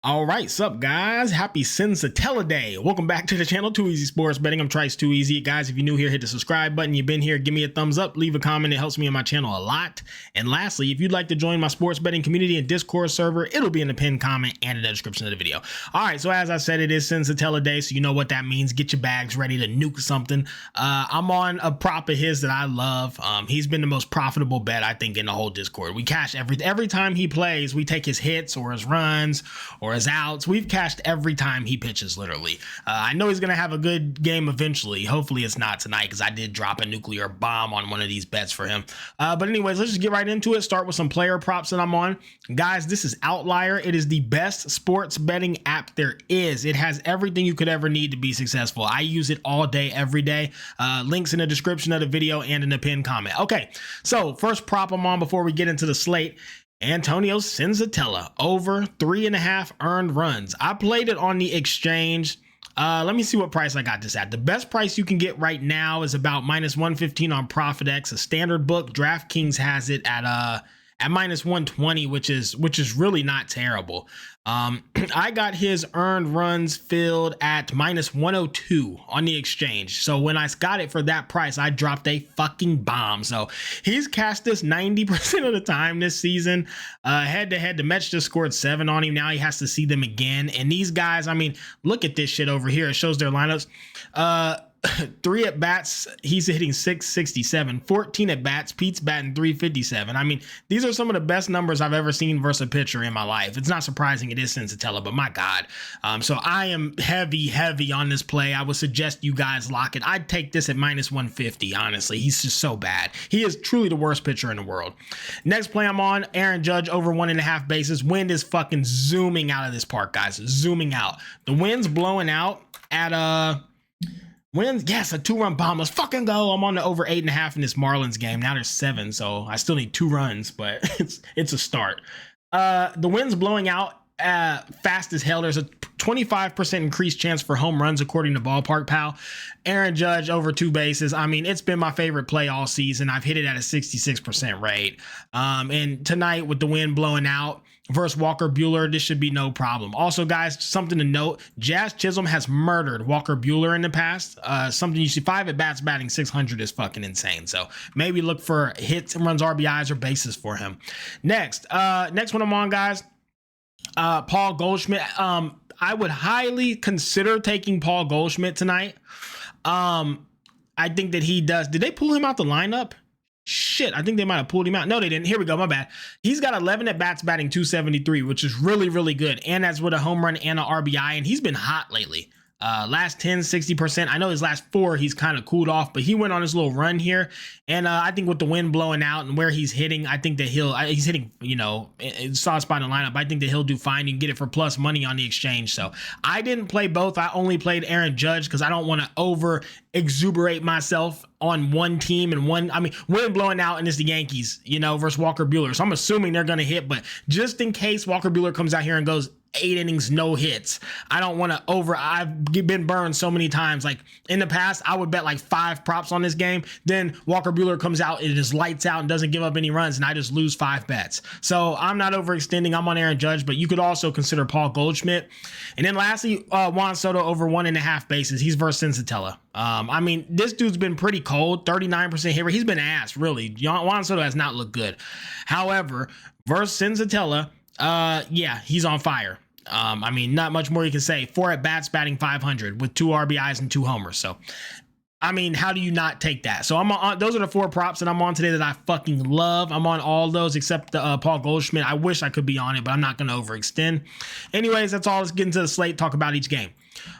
All right, sup guys, happy Sensatella Day. Welcome back to the channel, Too Easy Sports Betting. I'm Trice Too Easy. Guys, if you're new here, hit the subscribe button. You've been here, give me a thumbs up, leave a comment. It helps me on my channel a lot. And lastly, if you'd like to join my sports betting community and Discord server, it'll be in the pinned comment and in the description of the video. All right, so as I said, it is Sensatella Day, so you know what that means. Get your bags ready to nuke something. I'm on a prop of his that I love. He's been the most profitable bet, I think, in the whole Discord. We cash every time he plays. We take his hits or his runs or his outs. We've cashed every time he pitches, literally. I know he's going to have a good game eventually. Hopefully it's not tonight because I did drop a nuclear bomb on one of these bets for him. But anyways, let's just get right into it. Start with some player props that I'm on. Guys, this is Outlier. It is the best sports betting app there is. It has everything you could ever need to be successful. I use it all day, every day. Links in the description of the video and in the pinned comment. Okay, so first prop I'm on before we get into the slate. Antonio Sensatella over 3.5 earned runs. I played it on the exchange. Let me see what price I got this at. The best price you can get right now is about -115 on ProfitX. A standard book, DraftKings has it at -120, which is really not terrible. I got his earned runs filled at -102 on the exchange. So when I got it for that price, I dropped a fucking bomb. So he's cashed this 90% of the time this season. Head to head, the Mets just scored 7 on him. Now he has to see them again. And these guys, I mean, look at this shit over here. It shows their lineups. 3 at bats, he's hitting 667. 14 at bats, Pete's batting 357. I mean, these are some of the best numbers I've ever seen versus a pitcher in my life. It's not surprising it is Sensatella, but my God. So I am heavy on this play. I would suggest you guys lock it. I'd take this at -150, honestly. He's just so bad. He is truly the worst pitcher in the world. Next play I'm on, Aaron Judge over 1.5 bases. Wind is fucking zooming out of this park, guys. Zooming out. The wind's blowing out at Wins, yes, a 2-run bomb. Let's fucking go. I'm on the over 8.5 in this Marlins game. Now there's 7, so I still need 2 runs, but it's a start. The wind's blowing out fast as hell. There's a 25% increased chance for home runs according to Ballpark Pal. Aaron Judge over 2 bases. I mean, it's been my favorite play all season. I've hit it at a 66% rate. And tonight with the wind blowing out versus Walker Buehler, this should be no problem. Also, guys, something to note, Jazz Chisholm has murdered Walker Buehler in the past. Something you see, 5 at bats batting 600 is fucking insane. So maybe look for hits and runs, RBIs, or bases for him. Next one I'm on, guys, Paul Goldschmidt. I would highly consider taking Paul Goldschmidt tonight. I think that he does. Did they pull him out the lineup? Shit, I think they might have pulled him out. No, they didn't. Here we go. My bad. He's got 11 at bats batting 273, which is really good. And that's with a home run and an RBI. And he's been hot lately. Last 10, 60%. I know his last 4, he's kind of cooled off, but he went on his little run here. And I think with the wind blowing out and where he's hitting, I think that he's hitting, soft spot in the lineup. I think that he'll do fine. You can get it for plus money on the exchange. So I didn't play both. I only played Aaron Judge because I don't want to over exuberate myself on one team and wind blowing out and it's the Yankees, versus Walker Buehler. So I'm assuming they're going to hit, but just in case Walker Buehler comes out here and goes 8 innings, no hits, I don't want to I've been burned so many times. Like in the past, I would bet like 5 props on this game. Then Walker Buehler comes out and just lights out and doesn't give up any runs, and I just lose 5 bets. So I'm not overextending. I'm on Aaron Judge, but you could also consider Paul Goldschmidt. And then lastly, Juan Soto over 1.5 bases. He's versus Sensatella. I mean, this dude's been pretty cold, 39% hit rate. He's been ass, really. Juan Soto has not looked good. However, versus Sensatella, yeah, he's on fire. I mean, not much more you can say. 4 at bats batting 500 with 2 RBIs and 2 homers. So, I mean, how do you not take that? So I'm on, those are the 4 props that I'm on today that I fucking love. I'm on all those except Paul Goldschmidt. I wish I could be on it, but I'm not going to overextend. Anyways, that's all. Let's get into the slate, talk about each game.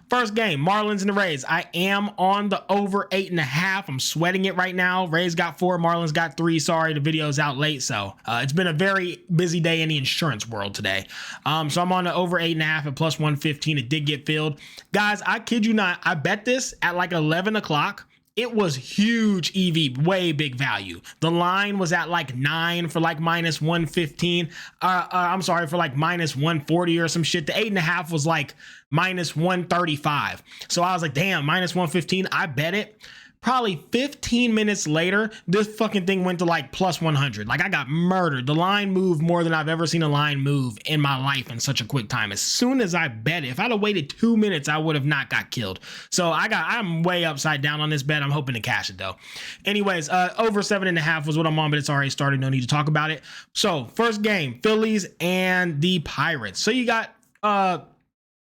First game, Marlins and the Rays. I am on the over 8.5. I'm sweating it right now. Rays got 4, Marlins got 3. Sorry, the video's out late. So it's been a very busy day in the insurance world today. So I'm on the over 8.5 at plus 115. It did get filled. Guys, I kid you not. I bet this at like 11 o'clock. It was huge EV, way big value. The line was at like 9 for like -115. I'm sorry, for like -140 or some shit. The 8.5 was like -135. So I was like, damn, -115. I bet it. Probably 15 minutes later, this fucking thing went to like plus 100. Like I got murdered. The line moved more than I've ever seen a line move in my life in such a quick time. As soon as I bet it, if I'd have waited 2 minutes, I would have not got killed. So I'm way upside down on this bet. I'm hoping to cash it though. Anyways, over 7.5 was what I'm on, but it's already started. No need to talk about it. So first game, Phillies and the Pirates. So you got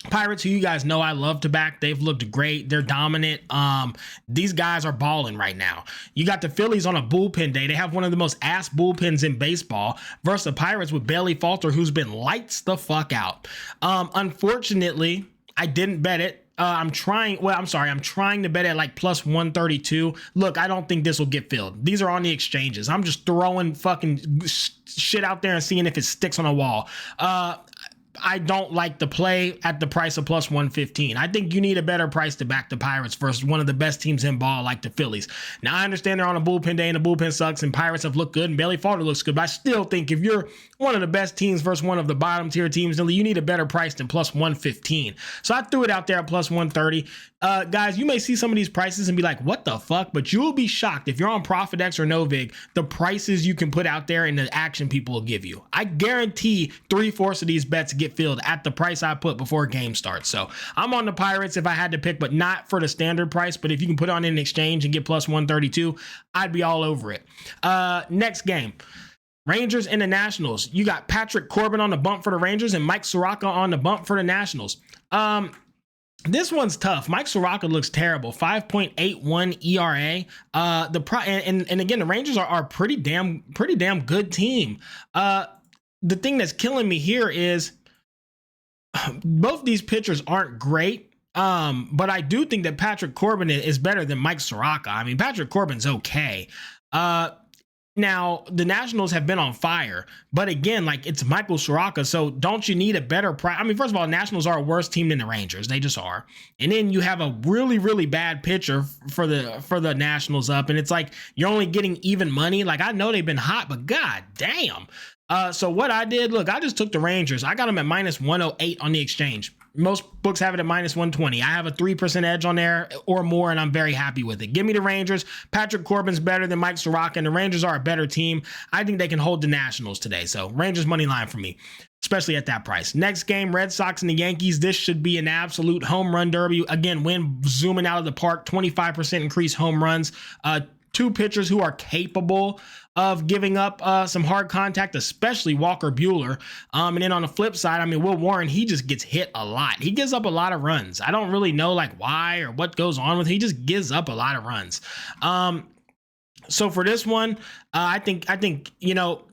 Pirates, who you guys know I love to back. They've looked great. They're dominant. These guys are balling right now. You got the Phillies on a bullpen day. They have one of the most ass bullpens in baseball versus the Pirates with Bailey Falter, who's been lights the fuck out. Unfortunately, I didn't bet it. I'm trying to bet at like plus 132. Look, I don't think this will get filled. These are on the exchanges. I'm just throwing fucking shit out there and seeing if it sticks on a wall. I don't like the play at the price of plus 115. I think you need a better price to back the Pirates versus one of the best teams in ball like the Phillies. Now, I understand they're on a bullpen day and the bullpen sucks and Pirates have looked good and Bailey Falter looks good, but I still think if you're one of the best teams versus one of the bottom tier teams, you need a better price than plus 115. So I threw it out there at plus 130. Guys, you may see some of these prices and be like, what the fuck? But you will be shocked if you're on ProfitX or Novig, the prices you can put out there and the action people will give you. I guarantee 3/4 of these bets get filled at the price I put before game starts. So I'm on the Pirates if I had to pick, but not for the standard price. But if you can put it on an exchange and get plus 132, I'd be all over it. Next game. Rangers and the Nationals. You got Patrick Corbin on the bump for the Rangers and Mike Soroka on the bump for the Nationals. This one's tough. Mike Soroka looks terrible. 5.81 ERA. And again, the Rangers are a pretty damn good team. The thing that's killing me here is both these pitchers aren't great. But I do think that Patrick Corbin is better than Mike Soroka. I mean, Patrick Corbin's okay. Now, the Nationals have been on fire, but again, like it's Michael Soroka, so don't you need a better price? I mean, first of all, Nationals are a worse team than the Rangers. They just are. And then you have a really, really bad pitcher for the Nationals up, and it's like you're only getting even money. Like I know they've been hot, but god damn. So what I did, look, I just took the Rangers. I got them at minus 108 on the exchange. Most books have it at minus 120. I have a 3% edge on there or more, and I'm very happy with it. Give me the Rangers. Patrick Corbin's better than Mike Soroka, and the Rangers are a better team. I think they can hold the Nationals today. So Rangers money line for me, especially at that price. Next game, Red Sox and the Yankees. This should be an absolute home run derby. Again, wind zooming out of the park, 25% increased home runs. Two pitchers who are capable of giving up some hard contact, especially Walker Buehler. And then on the flip side, I mean, Will Warren, he just gets hit a lot. He gives up a lot of runs. I don't really know like why or what goes on with him. He just gives up a lot of runs. So for this one, I think, you know,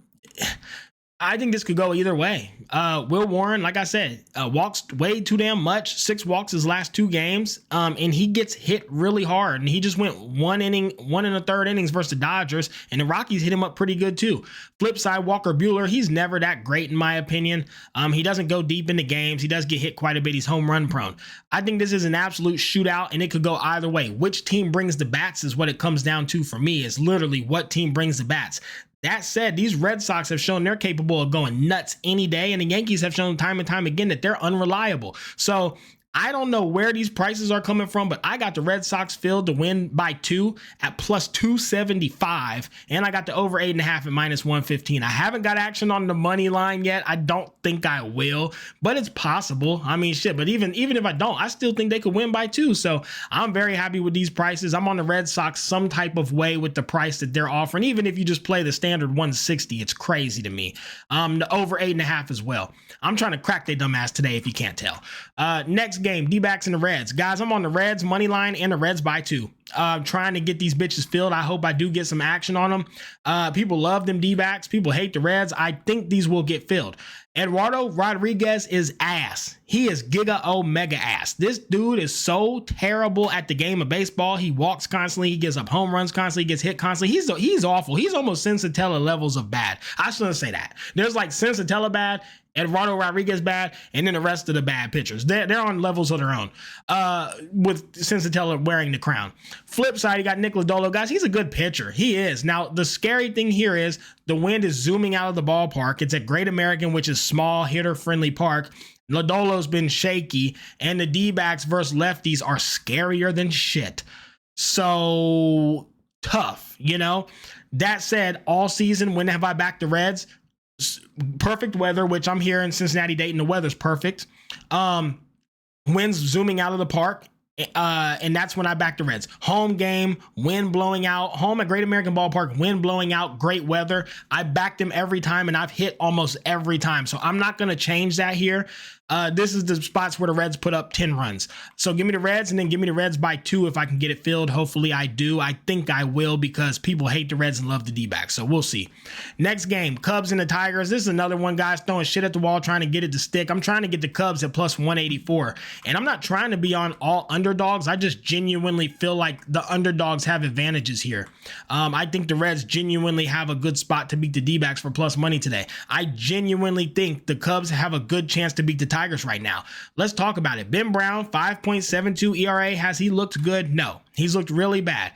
I think this could go either way. Will Warren, like I said, walks way too damn much. 6 walks his last 2 games. And he gets hit really hard. And he just went 1 and a third innings versus the Dodgers. And the Rockies hit him up pretty good too. Flip side, Walker Buehler, he's never that great in my opinion. He doesn't go deep into games. He does get hit quite a bit. He's home run prone. I think this is an absolute shootout and it could go either way. Which team brings the bats is what it comes down to for me, is literally what team brings the bats. That said, these Red Sox have shown they're capable of going nuts any day, and the Yankees have shown time and time again that they're unreliable. So I don't know where these prices are coming from, but I got the Red Sox filled to win by 2 at plus 275, and I got the over 8.5 at minus 115. I haven't got action on the money line yet. I don't think I will, but it's possible. I mean, shit, but even if I don't, I still think they could win by 2. So I'm very happy with these prices. I'm on the Red Sox some type of way with the price that they're offering. Even if you just play the standard 160, it's crazy to me. The over 8.5 as well. I'm trying to crack their dumb ass today if you can't tell. Next game, D-backs and the Reds. Guys, I'm on the Reds money line and the Reds by 2. Trying to get these bitches filled. I hope I do get some action on them. People love them D-backs. People hate the Reds. I think these will get filled. Eduardo Rodriguez is ass. He is giga omega ass. This dude is so terrible at the game of baseball. He walks constantly. He gives up home runs constantly. He gets hit constantly. He's awful. He's almost Sensatella levels of bad. I shouldn't say that. There's like Sensatella bad, Eduardo Rodriguez bad, and then the rest of the bad pitchers. They're on levels of their own, with Sensatella wearing the crown. Flip side, you got Nick Lodolo. Guys, he's a good pitcher. He is. Now, the scary thing here is the wind is zooming out of the ballpark. It's at Great American, which is small, hitter-friendly park. Lodolo's been shaky, and the D-backs versus lefties are scarier than shit. So tough, you know? That said, all season, when have I backed the Reds? Perfect weather, which I'm here in Cincinnati, Dayton. The weather's perfect. Winds zooming out of the park. And that's when I back the Reds. Home game, wind blowing out, home at Great American Ballpark, wind blowing out, great weather. I backed them every time and I've hit almost every time. So I'm not going to change that here. This is the spots where the Reds put up 10 runs. So give me the Reds and then give me the Reds by 2 if I can get it filled. Hopefully I do. I think I will because people hate the Reds and love the D-backs. So we'll see. Next game, Cubs and the Tigers. This is another one, guys, throwing shit at the wall, trying to get it to stick. I'm trying to get the Cubs at plus 184. And I'm not trying to be on all underdogs. I just genuinely feel like the underdogs have advantages here. I think the Reds genuinely have a good spot to beat the D-backs for plus money today. I genuinely think the Cubs have a good chance to beat the Tigers right now. Let's talk about it. Ben Brown, 5.72 ERA. Has he looked good? No, he's looked really bad,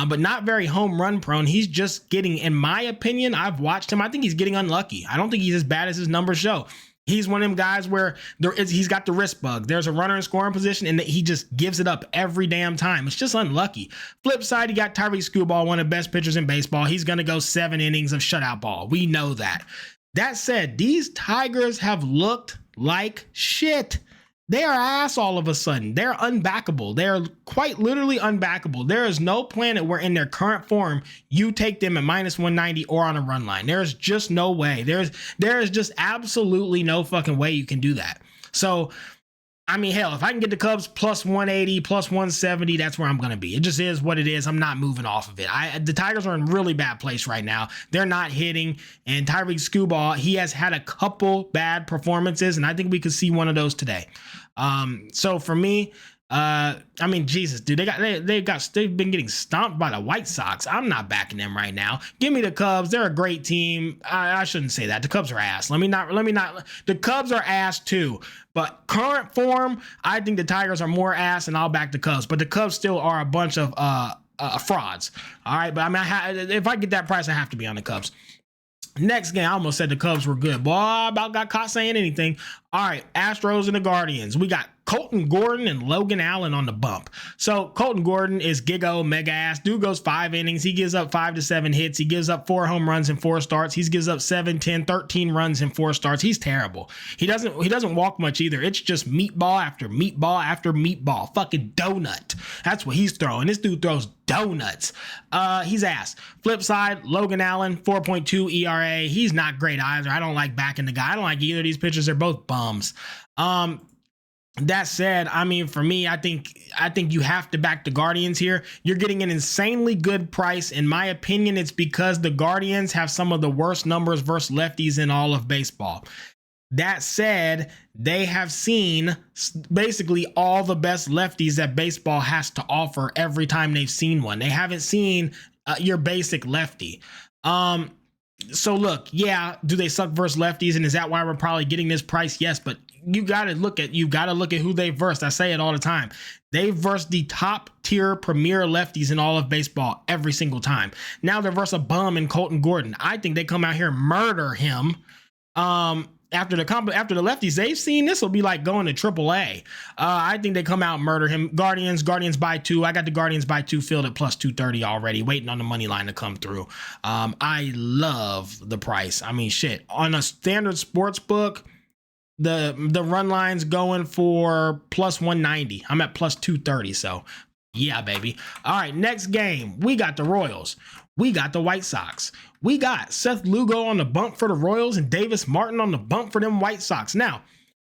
but not very home run prone. He's just getting, in my opinion, I've watched him. I think he's getting unlucky. I don't think he's as bad as his numbers show. He's one of them guys where he's got the wrist bug. There's a runner in scoring position and he just gives it up every damn time. It's just unlucky. Flip side, you got Tyrese Skubal, one of the best pitchers in baseball. He's going to go 7 innings of shutout ball. We know that. That said, these Tigers have looked like shit. They are ass all of a sudden. They're unbackable. They're quite literally unbackable. There is no planet where in their current form, you take them at minus 190 or on a run line. There's just no way. There is just absolutely no fucking way you can do that. So, I mean, hell, if I can get the Cubs plus 180, plus 170, that's where I'm going to be. It just is what it is. I'm not moving off of it. The Tigers are in really bad place right now. They're not hitting. And Tyrese Skubal, he has had a couple bad performances, and I think we could see one of those today. So for me, I mean, Jesus, dude, they've been getting stomped by the White Sox. I'm not backing them right now. Give me the Cubs. They're a great team. I shouldn't say that. The Cubs are ass. Let me not. The Cubs are ass too. But current form, I think the Tigers are more ass, and I'll back the Cubs. But the Cubs still are a bunch of frauds. All right, but I mean, if I get that price, I have to be on the Cubs. Next game, I almost said the Cubs were good. Boy, I about got caught saying anything. All right, Astros and the Guardians. We got Colton Gordon and Logan Allen on the bump. So Colton Gordon is gigo mega ass. Dude goes 5 innings. He gives up 5 to 7 hits. He gives up 4 home runs in 4 starts. He gives up 7, 10, 13 runs in 4 starts. He's terrible. He doesn't walk much either. It's just meatball after meatball after meatball. Fucking donut. That's what he's throwing. This dude throws donuts. He's ass. Flip side, Logan Allen, 4.2 ERA. He's not great either. I don't like backing the guy. I don't like either of these pitchers. They're both bums. That said, I mean, for me, I think you have to back the Guardians here. You're getting an insanely good price. In my opinion, it's because the Guardians have some of the worst numbers versus lefties in all of baseball. That said, they have seen basically all the best lefties that baseball has to offer every time they've seen one. They haven't seen your basic lefty. So look, yeah, do they suck versus lefties? And is that why we're probably getting this price? Yes, but you got to look at who they versed. I say it all the time. They versed the top tier premier lefties in all of baseball every single time. Now they're versus a bum in Colton Gordon. I think they come out here and murder him. After the lefties they've seen, this will be like going to AAA. I think they come out and murder him. Guardians by 2. I got the Guardians by 2 filled at plus 230 already, waiting on the money line to come through. I love the price. I mean, shit. On a standard sports book, the run line's going for plus 190. I'm at plus 230. So yeah, baby. All right, next game. We got the Royals. We got the White Sox. We got Seth Lugo on the bump for the Royals and Davis Martin on the bump for them White Sox. Now,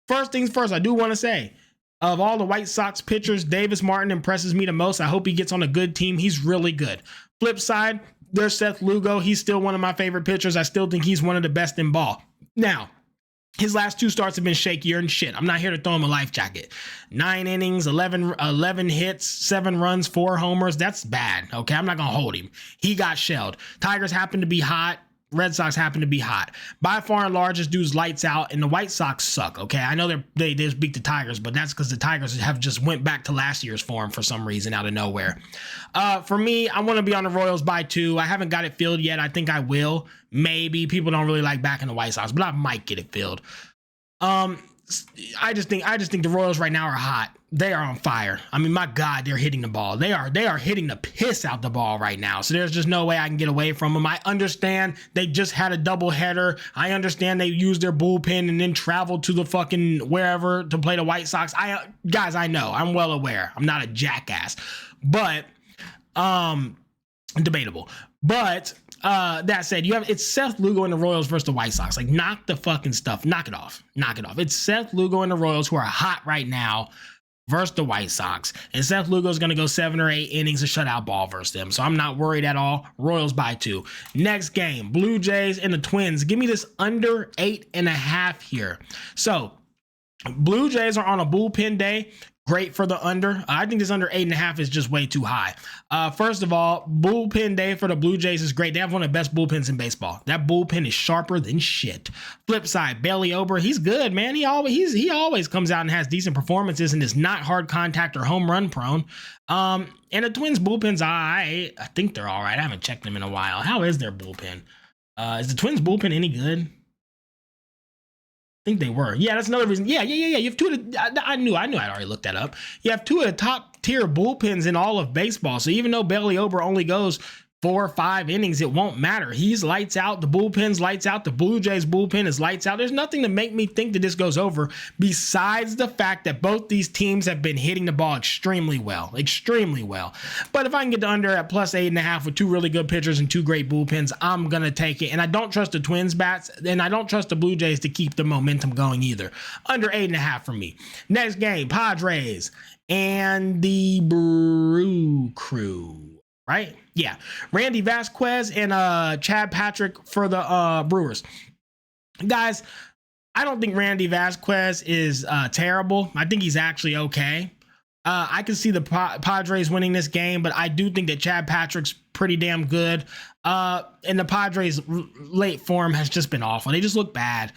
first things first, I do want to say, of all the White Sox pitchers, Davis Martin impresses me the most. I hope he gets on a good team. He's really good. Flip side, there's Seth Lugo. He's still one of my favorite pitchers. I still think he's one of the best in ball. Now, his last 2 starts have been shakier and shit. I'm not here to throw him a life jacket. 9 innings, 11 hits, 7 runs, 4 homers. That's bad. Okay, I'm not going to hold him. He got shelled. Tigers happen to be hot. Red Sox happen to be hot. By far and large, this dude's lights out, and the White Sox suck, okay? I know they just beat the Tigers, but that's because the Tigers have just went back to last year's form for some reason out of nowhere. For me, I want to be on the Royals by 2. I haven't got it filled yet. I think I will. Maybe. People don't really like backing the White Sox, but I might get it filled. I just think the Royals right now are hot. They are on fire. I mean, my God, they're hitting the ball. They are hitting the piss out the ball right now. So there's just no way I can get away from them. I understand they just had a doubleheader. I understand they used their bullpen and then traveled to the fucking wherever to play the White Sox. Guys, I know. I'm well aware. I'm not a jackass. But debatable. But that said, it's Seth Lugo and the Royals versus the White Sox. Like, knock the fucking stuff. Knock it off. Knock it off. It's Seth Lugo and the Royals who are hot right now versus the White Sox. And Seth Lugo is going to go 7 or 8 innings of shutout ball versus them. So I'm not worried at all. Royals by 2. Next game, Blue Jays and the Twins. Give me this under 8.5 here. So Blue Jays are on a bullpen day. Great for the under. I think this under 8.5 is just way too high. First of all, bullpen day for the Blue Jays is great. They have one of the best bullpens in baseball. That bullpen is sharper than shit. Flip side, Bailey Ober, he's good, man. He always comes out and has decent performances and is not hard contact or home run prone. And the Twins bullpen's I think they're all right. I haven't checked them in a while. How is their bullpen? Is the Twins bullpen any good? Think they were. Yeah, that's another reason. Yeah. You have two of the, I knew I'd already looked that up. You have 2 of the top tier bullpens in all of baseball. So even though Bailey Ober only goes 4 or 5 innings, it won't matter. He's lights out. The bullpen's lights out. The Blue Jays bullpen is lights out. There's nothing to make me think that this goes over besides the fact that both these teams have been hitting the ball extremely well. But if I can get the under at plus 8.5 with 2 really good pitchers and 2 great bullpens, I'm going to take it. And I don't trust the Twins bats, and I don't trust the Blue Jays to keep the momentum going either. Under 8.5 for me. Next game, Padres and the Brew Crew. Right? Yeah. Randy Vasquez and Chad Patrick for the Brewers. Guys, I don't think Randy Vasquez is terrible. I think he's actually okay. I can see the Padres winning this game, but I do think that Chad Patrick's pretty damn good. And the Padres' late form has just been awful. They just look bad.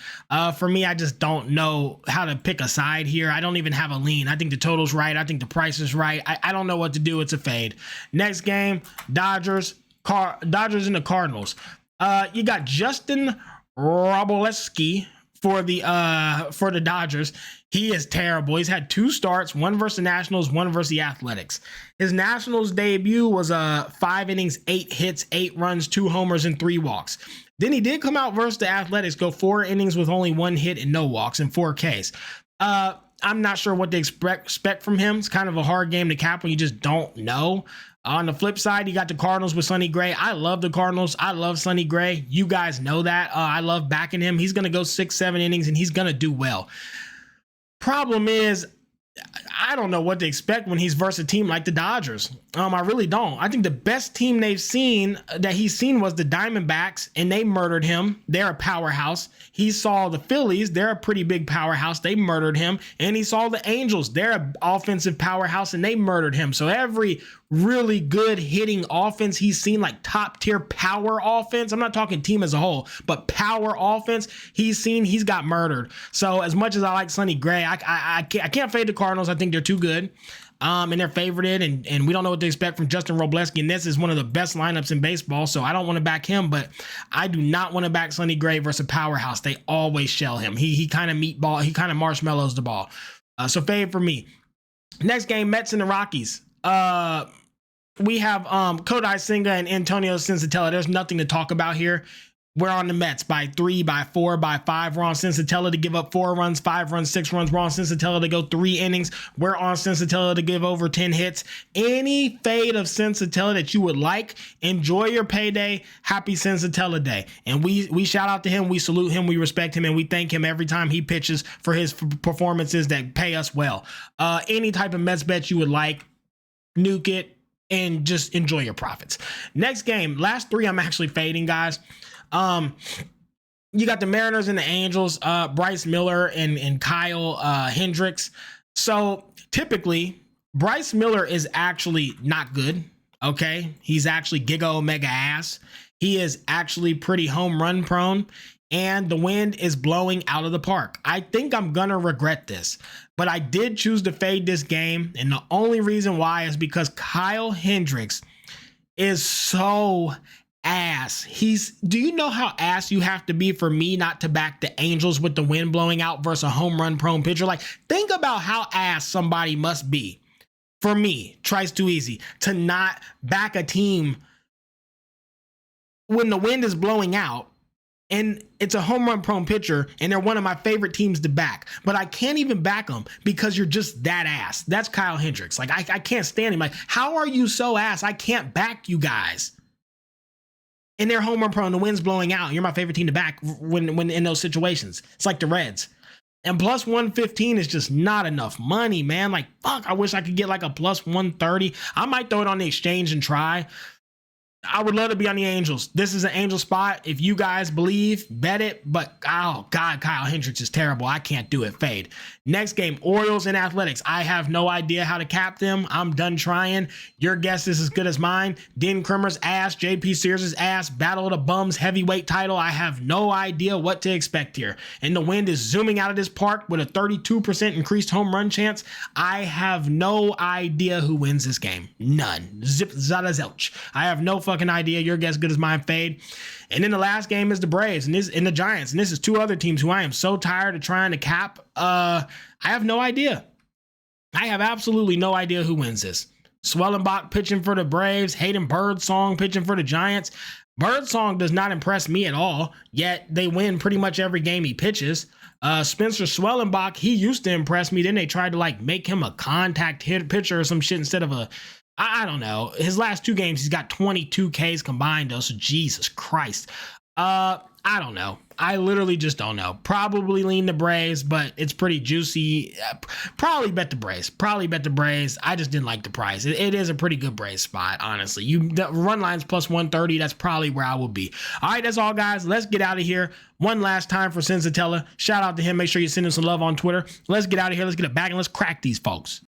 For me, I just don't know how to pick a side here. I don't even have a lean. I think the total's right. I think the price is right. I don't know what to do. It's a fade. Next game, Dodgers and the Cardinals. You got Justin Robolewski for the Dodgers. He is terrible. He's had 2 starts, 1 versus the Nationals, 1 versus the Athletics. His Nationals debut was 5 innings, 8 hits, 8 runs, 2 homers, and 3 walks. Then he did come out versus the Athletics, go 4 innings with only 1 hit and no walks and 4 Ks. I'm not sure what to expect from him. It's kind of a hard game to cap when you just don't know. On the flip side, you got the Cardinals with Sonny Gray. I love the Cardinals. I love Sonny Gray. You guys know that. I love backing him. He's going to go 6-7 innings, and he's going to do well. Problem is, I don't know what to expect when he's versus a team like the Dodgers. I really don't. I think the best team he's seen was the Diamondbacks, and they murdered him. They're a powerhouse. He saw the Phillies. They're a pretty big powerhouse. They murdered him. And he saw the Angels. They're an offensive powerhouse, and they murdered him. So every really good hitting offense he's seen, like top tier power offense, I'm not talking team as a whole, but power offense he's seen, he's got murdered. So as much as I like Sonny Gray, I can't fade the Cardinals. I think they're too good. And they're favorited, and we don't know what to expect from Justin Roblesky. And this is one of the best lineups in baseball, so I don't want to back him, but I do not want to back Sonny Gray versus a powerhouse. They always shell him. He kind of marshmallows the ball. So fade for me. Next game, Mets and the Rockies. We have Kodai Senga and Antonio Sensatella. There's nothing to talk about here. We're on the Mets by 3, by 4, by 5. We're on Sensatella to give up 4 runs, 5 runs, 6 runs. We're on Sensatella to go 3 innings. We're on Sensatella to give over 10 hits. Any fade of Sensatella that you would like, enjoy your payday. Happy Sensatella Day. And we shout out to him. We salute him. We respect him. And we thank him every time he pitches for his performances that pay us well. Any type of Mets bet you would like, nuke it and just enjoy your profits. Next game, last 3 I'm actually fading, guys. You got the Mariners and the Angels, Bryce Miller and Kyle Hendricks. So typically, Bryce Miller is actually not good. Okay, he's actually giga omega ass. He is actually pretty home run prone, and the wind is blowing out of the park. I think I'm gonna regret this, but I did choose to fade this game, and the only reason why is because Kyle Hendricks is so ass. Do you know how ass you have to be for me not to back the Angels with the wind blowing out versus a home run prone pitcher? Like, think about how ass somebody must be for me, Trice Too Easy, to not back a team when the wind is blowing out and it's a home run prone pitcher and they're one of my favorite teams to back, but I can't even back them because you're just that ass. That's Kyle Hendricks. Like, I can't stand him. Like, how are you so ass? I can't back you guys. And they're home run prone, the wind's blowing out. You're my favorite team to back when in those situations. It's like the Reds. And plus 115 is just not enough money, man. Like, fuck, I wish I could get like a plus 130. I might throw it on the exchange and try. I would love to be on the Angels. This is an Angel spot. If you guys believe, bet it. But, oh, God, Kyle Hendricks is terrible. I can't do it. Fade. Next game, Orioles and Athletics. I have no idea how to cap them. I'm done trying. Your guess is as good as mine. Den Krimmer's ass. JP Sears' ass. Battle of the Bums heavyweight title. I have no idea what to expect here. And the wind is zooming out of this park with a 32% increased home run chance. I have no idea who wins this game. None. Zip zada zelch. I have no fucking idea. Your guess good as mine. Fade. And then the last game is the Braves and the Giants. And this is two other teams who I am so tired of trying to cap. I have no idea. I have absolutely no idea who wins this. Swellenbach pitching for the Braves. Hayden Birdsong pitching for the Giants. Birdsong does not impress me at all, yet they win pretty much every game he pitches. Spencer Swellenbach, he used to impress me. Then they tried to like make him a contact hit pitcher or some shit instead of I don't know. His last two games, he's got 22 Ks combined though, so Jesus Christ. I don't know. I literally just don't know. Probably lean the Braves, but it's pretty juicy. Probably bet the Braves. I just didn't like the price. It is a pretty good Braves spot, honestly. The run line's plus 130. That's probably where I will be. All right, that's all, guys. Let's get out of here. One last time for Sensatella. Shout out to him. Make sure you send him some love on Twitter. Let's get out of here. Let's get it back and let's crack these folks.